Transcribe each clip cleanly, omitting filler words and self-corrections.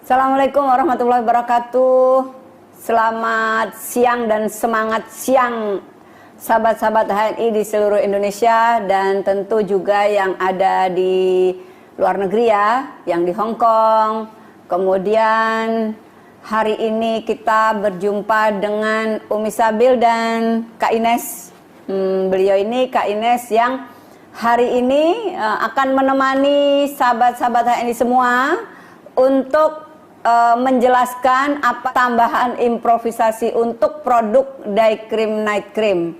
Assalamualaikum warahmatullahi wabarakatuh. Selamat siang dan semangat siang sahabat-sahabat HNI di seluruh Indonesia dan tentu juga yang ada di luar negeri ya, yang di Hong Kong. Kemudian hari ini kita berjumpa dengan Umi Sabil dan Kak Ines. Beliau ini Kak Ines yang hari ini akan menemani sahabat-sahabat HNI semua untuk menjelaskan apa tambahan improvisasi untuk produk day cream night cream.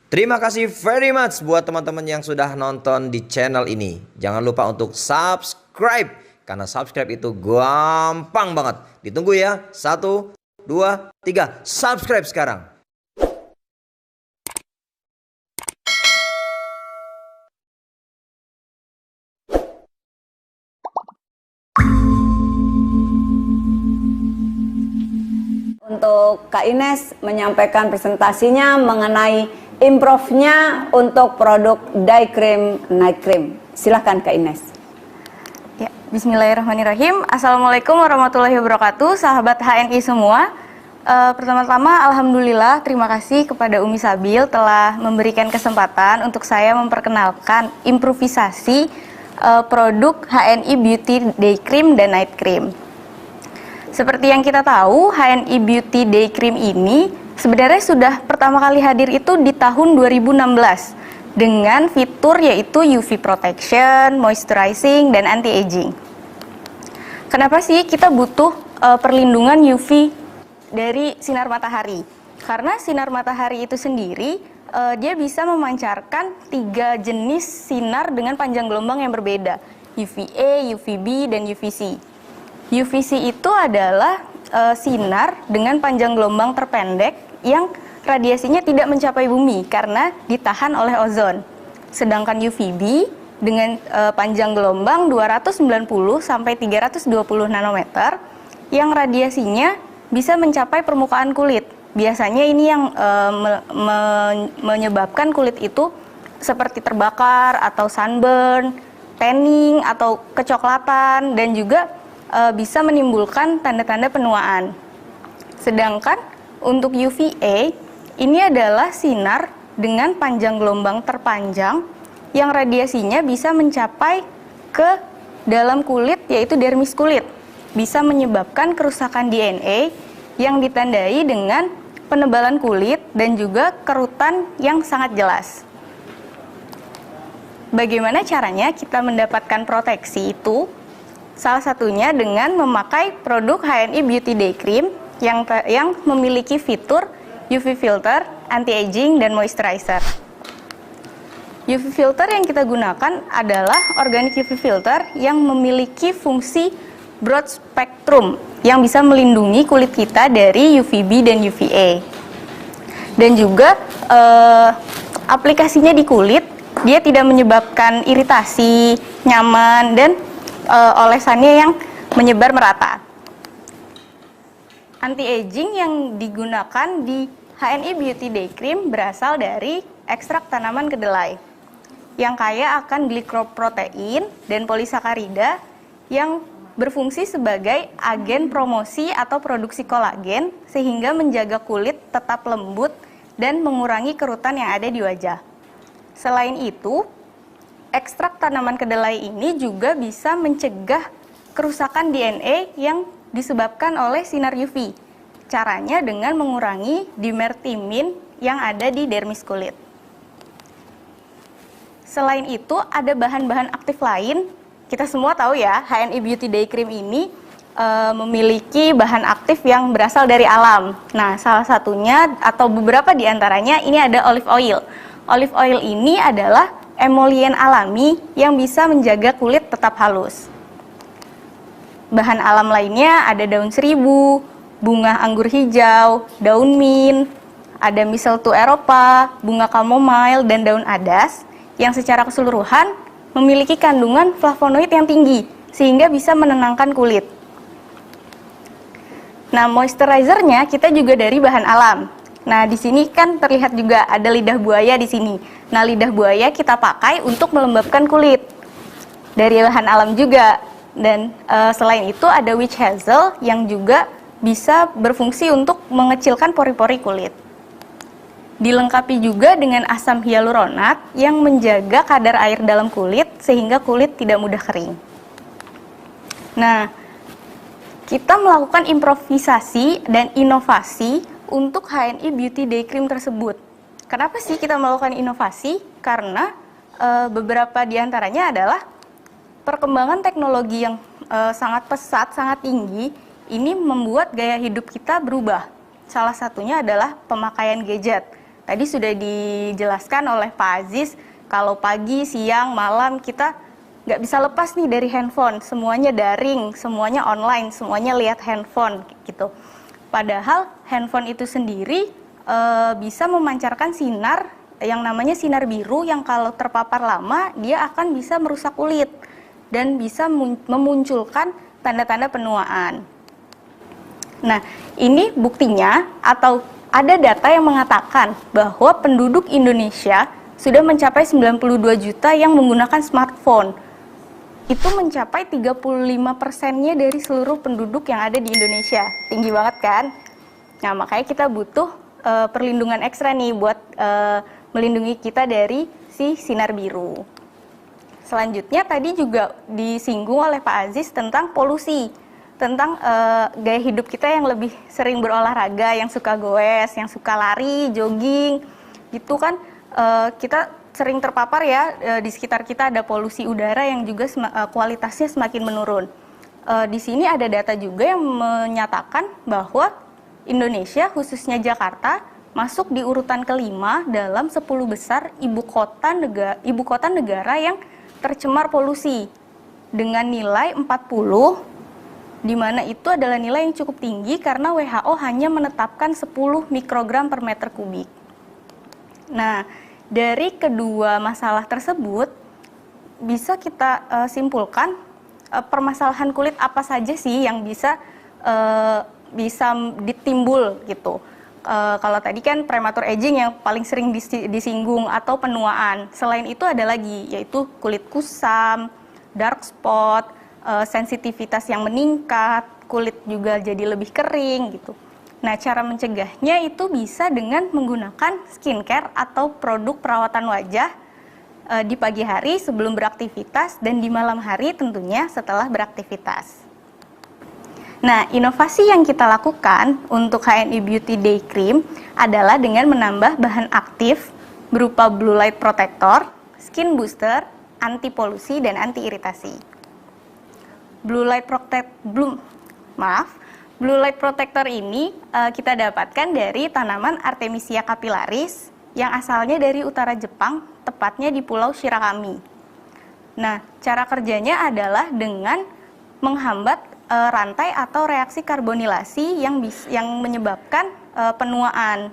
Terima kasih very much buat teman-teman yang sudah nonton di channel ini. Jangan lupa untuk subscribe, karena subscribe itu gampang banget. Ditunggu ya. 1, 2, 3. Subscribe sekarang. Untuk Kak Ines menyampaikan presentasinya mengenai improve-nya untuk produk day cream night cream. Silahkan Kak Ines. Ya, bismillahirrahmanirrahim. Assalamualaikum warahmatullahi wabarakatuh, sahabat HNI semua. Pertama-tama alhamdulillah terima kasih kepada Umi Sabil telah memberikan kesempatan untuk saya memperkenalkan improvisasi produk HNI Beauty Day Cream dan Night Cream. Seperti yang kita tahu, HNI Beauty Day Cream ini sebenarnya sudah pertama kali hadir itu di tahun 2016 dengan fitur yaitu UV Protection, Moisturizing, dan Anti-Aging. Kenapa sih kita butuh perlindungan UV dari sinar matahari? Karena sinar matahari itu sendiri dia bisa memancarkan 3 jenis sinar dengan panjang gelombang yang berbeda, UVA, UVB, dan UVC. UVC itu adalah sinar dengan panjang gelombang terpendek yang radiasinya tidak mencapai bumi karena ditahan oleh ozon. Sedangkan UVB dengan panjang gelombang 290 sampai 320 nanometer yang radiasinya bisa mencapai permukaan kulit. Biasanya ini yang menyebabkan kulit itu seperti terbakar atau sunburn, tanning atau kecoklatan, dan juga bisa menimbulkan tanda-tanda penuaan. Sedangkan untuk UVA ini adalah sinar dengan panjang gelombang terpanjang yang radiasinya bisa mencapai ke dalam kulit yaitu dermis kulit, bisa menyebabkan kerusakan DNA yang ditandai dengan penebalan kulit dan juga kerutan yang sangat jelas. Bagaimana caranya kita mendapatkan proteksi itu? Salah satunya dengan memakai produk HNI Beauty Day Cream yang memiliki fitur UV filter, anti-aging, dan moisturizer. UV filter yang kita gunakan adalah organic UV filter yang memiliki fungsi broad spectrum yang bisa melindungi kulit kita dari UVB dan UVA. Dan juga aplikasinya di kulit, dia tidak menyebabkan iritasi, nyaman, dan olesannya yang menyebar merata. Anti-aging yang digunakan di HNI Beauty Day Cream berasal dari ekstrak tanaman kedelai yang kaya akan glikoprotein dan polisakarida yang berfungsi sebagai agen promosi atau produksi kolagen sehingga menjaga kulit tetap lembut dan mengurangi kerutan yang ada di wajah. Selain itu, ekstrak tanaman kedelai ini juga bisa mencegah kerusakan DNA yang disebabkan oleh sinar UV. Caranya dengan mengurangi dimertimin yang ada di dermis kulit. Selain itu, ada bahan-bahan aktif lain. Kita semua tahu ya, HNI Beauty Day Cream ini memiliki bahan aktif yang berasal dari alam. Nah, salah satunya atau beberapa di antaranya ini ada olive oil. Olive oil ini adalah emolien alami yang bisa menjaga kulit tetap halus. Bahan alam lainnya ada daun seribu, bunga anggur hijau, daun mint, ada mistletoe Eropa, bunga chamomile, dan daun adas yang secara keseluruhan memiliki kandungan flavonoid yang tinggi sehingga bisa menenangkan kulit. Nah, moisturizernya kita juga dari bahan alam. Nah, di sini kan terlihat juga ada lidah buaya di sini. Nah, lidah buaya kita pakai untuk melembabkan kulit. Dari bahan alam juga. Dan selain itu ada witch hazel yang juga bisa berfungsi untuk mengecilkan pori-pori kulit. Dilengkapi juga dengan asam hyaluronat yang menjaga kadar air dalam kulit sehingga kulit tidak mudah kering. Nah, kita melakukan improvisasi dan inovasi untuk HNI Beauty Day Cream tersebut. Kenapa sih kita melakukan inovasi? Karena beberapa diantaranya adalah perkembangan teknologi yang sangat pesat, sangat tinggi, ini membuat gaya hidup kita berubah. Salah satunya adalah pemakaian gadget. Tadi sudah dijelaskan oleh Pak Aziz, kalau pagi, siang, malam kita nggak bisa lepas nih dari handphone. Semuanya daring, semuanya online, semuanya lihat handphone gitu. Padahal handphone itu sendiri bisa memancarkan sinar yang namanya sinar biru yang kalau terpapar lama dia akan bisa merusak kulit dan bisa memunculkan tanda-tanda penuaan. Nah, ini buktinya atau ada data yang mengatakan bahwa penduduk Indonesia sudah mencapai 92 juta yang menggunakan smartphone. Itu mencapai 35%-nya dari seluruh penduduk yang ada di Indonesia. Tinggi banget kan? Nah, makanya kita butuh perlindungan ekstra nih buat melindungi kita dari si sinar biru. Selanjutnya tadi juga disinggung oleh Pak Aziz tentang polusi, tentang gaya hidup kita yang lebih sering berolahraga, yang suka goes, yang suka lari, jogging, gitu kan kita sering terpapar ya di sekitar kita ada polusi udara yang juga kualitasnya semakin menurun. Di sini ada data juga yang menyatakan bahwa Indonesia khususnya Jakarta masuk di urutan kelima dalam 10 besar ibu kota negara yang tercemar polusi dengan nilai 40, di mana itu adalah nilai yang cukup tinggi karena WHO hanya menetapkan 10 mikrogram per meter kubik. Nah, dari kedua masalah tersebut bisa kita simpulkan permasalahan kulit apa saja sih yang bisa ditimbul gitu. Kalau tadi kan prematur aging yang paling sering disinggung atau penuaan. Selain itu ada lagi yaitu kulit kusam, dark spot, sensitivitas yang meningkat, kulit juga jadi lebih kering gitu. Nah, cara mencegahnya itu bisa dengan menggunakan skincare atau produk perawatan wajah di pagi hari sebelum beraktivitas dan di malam hari tentunya setelah beraktivitas. Nah, inovasi yang kita lakukan untuk HNI Beauty Day Cream adalah dengan menambah bahan aktif berupa blue light protector, skin booster, anti polusi dan anti iritasi. Blue light protector ini kita dapatkan dari tanaman Artemisia capillaris yang asalnya dari utara Jepang, tepatnya di Pulau Shirakami. Nah, cara kerjanya adalah dengan menghambat rantai atau reaksi karbonilasi yang menyebabkan penuaan.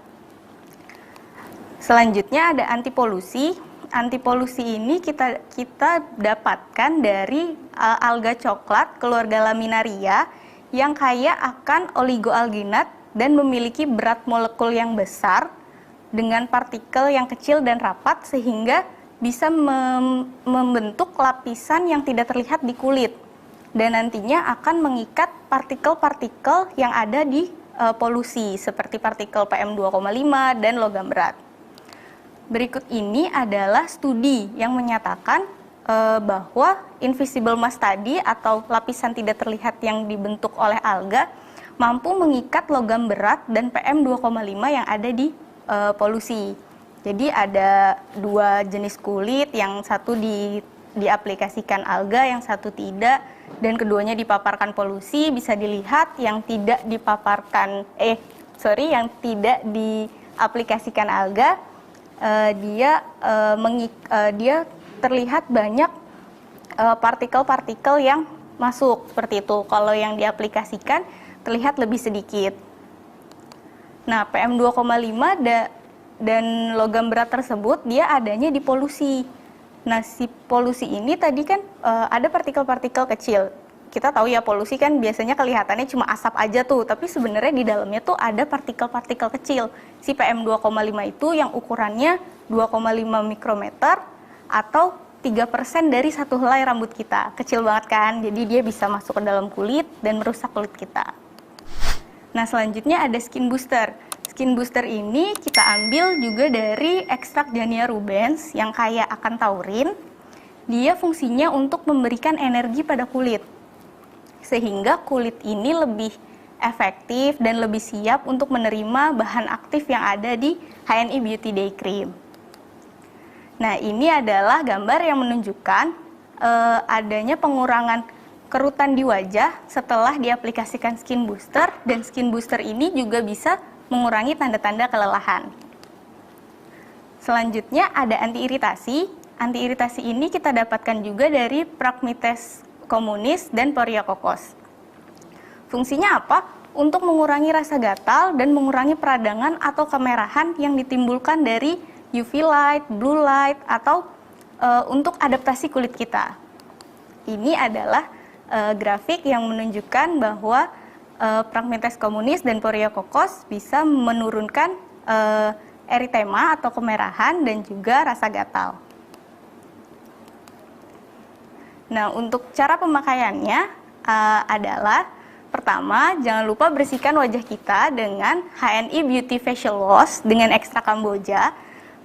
Selanjutnya ada anti polusi. Anti polusi ini kita dapatkan dari alga coklat keluarga Laminaria yang kaya akan oligoalginat dan memiliki berat molekul yang besar dengan partikel yang kecil dan rapat sehingga bisa membentuk lapisan yang tidak terlihat di kulit dan nantinya akan mengikat partikel-partikel yang ada di polusi seperti partikel PM2,5 dan logam berat. Berikut ini adalah studi yang menyatakan bahwa invisible mask tadi atau lapisan tidak terlihat yang dibentuk oleh alga mampu mengikat logam berat dan PM2,5 yang ada di polusi. Jadi ada dua jenis kulit, yang satu diaplikasikan alga, yang satu tidak, dan keduanya dipaparkan polusi. Bisa dilihat yang tidak yang tidak diaplikasikan alga, dia terlihat banyak partikel-partikel yang masuk seperti itu. Kalau yang diaplikasikan terlihat lebih sedikit. Nah, PM2,5 dan logam berat tersebut dia adanya di polusi. Nah, si polusi ini tadi kan ada partikel-partikel kecil. Kita tahu ya polusi kan biasanya kelihatannya cuma asap aja tuh, tapi sebenarnya di dalamnya tuh ada partikel-partikel kecil. Si PM2,5 itu yang ukurannya 2,5 mikrometer atau 3% dari satu helai rambut kita. Kecil banget kan, jadi dia bisa masuk ke dalam kulit dan merusak kulit kita. Nah, selanjutnya ada skin booster. Skin booster ini kita ambil juga dari ekstrak Jania rubens yang kaya akan taurin. Dia fungsinya untuk memberikan energi pada kulit, sehingga kulit ini lebih efektif dan lebih siap untuk menerima bahan aktif yang ada di HNI Beauty Day Cream. Nah, ini adalah gambar yang menunjukkan adanya pengurangan kerutan di wajah setelah diaplikasikan skin booster, dan skin booster ini juga bisa mengurangi tanda-tanda kelelahan. Selanjutnya ada anti iritasi. Anti iritasi ini kita dapatkan juga dari Pragmites communis dan Poriococcus. Fungsinya apa? Untuk mengurangi rasa gatal dan mengurangi peradangan atau kemerahan yang ditimbulkan dari UV light, blue light, atau untuk adaptasi kulit kita. Ini adalah grafik yang menunjukkan bahwa Pragmites communis dan Poriococcus bisa menurunkan eritema atau kemerahan dan juga rasa gatal. Nah, untuk cara pemakaiannya adalah pertama, jangan lupa bersihkan wajah kita dengan HNI Beauty Facial Wash dengan ekstrak Kamboja.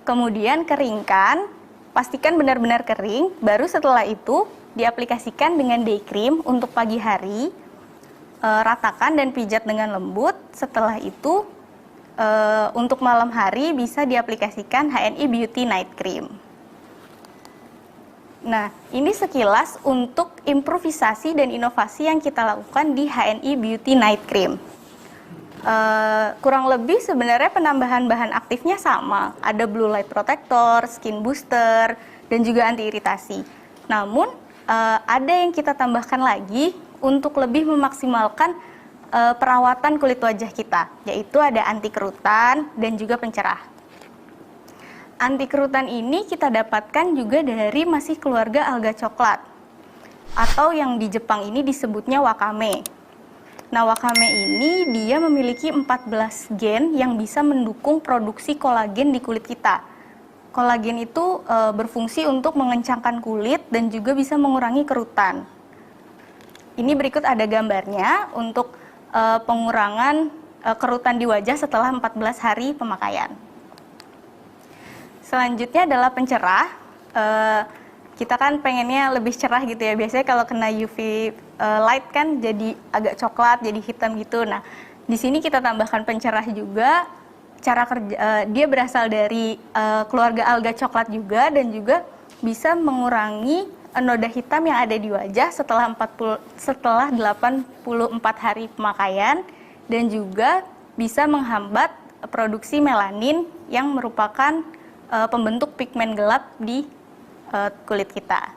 Kemudian keringkan, pastikan benar-benar kering. Baru setelah itu diaplikasikan dengan day cream untuk pagi hari. Ratakan dan pijat dengan lembut. Setelah itu untuk malam hari bisa diaplikasikan HNI Beauty Night Cream. Nah, ini sekilas untuk improvisasi dan inovasi yang kita lakukan di HNI Beauty Night Cream. Kurang lebih sebenarnya penambahan bahan aktifnya sama. Ada blue light protector, skin booster, dan juga anti iritasi. Namun, ada yang kita tambahkan lagi untuk lebih memaksimalkan perawatan kulit wajah kita, yaitu ada anti kerutan dan juga pencerah. Anti kerutan ini kita dapatkan juga dari masih keluarga alga coklat, atau yang di Jepang ini disebutnya wakame. Nah, wakame ini dia memiliki 14 gen yang bisa mendukung produksi kolagen di kulit kita. Kolagen itu berfungsi untuk mengencangkan kulit dan juga bisa mengurangi kerutan. Ini berikut ada gambarnya untuk pengurangan kerutan di wajah setelah 14 hari pemakaian. Selanjutnya adalah pencerah. Kita kan pengennya lebih cerah gitu ya. Biasanya kalau kena UV light kan jadi agak coklat, jadi hitam gitu. Nah, di sini kita tambahkan pencerah juga. Cara kerja dia berasal dari keluarga alga coklat juga, dan juga bisa mengurangi noda hitam yang ada di wajah setelah 84 hari pemakaian, dan juga bisa menghambat produksi melanin yang merupakan pembentuk pigmen gelap di kulit kita.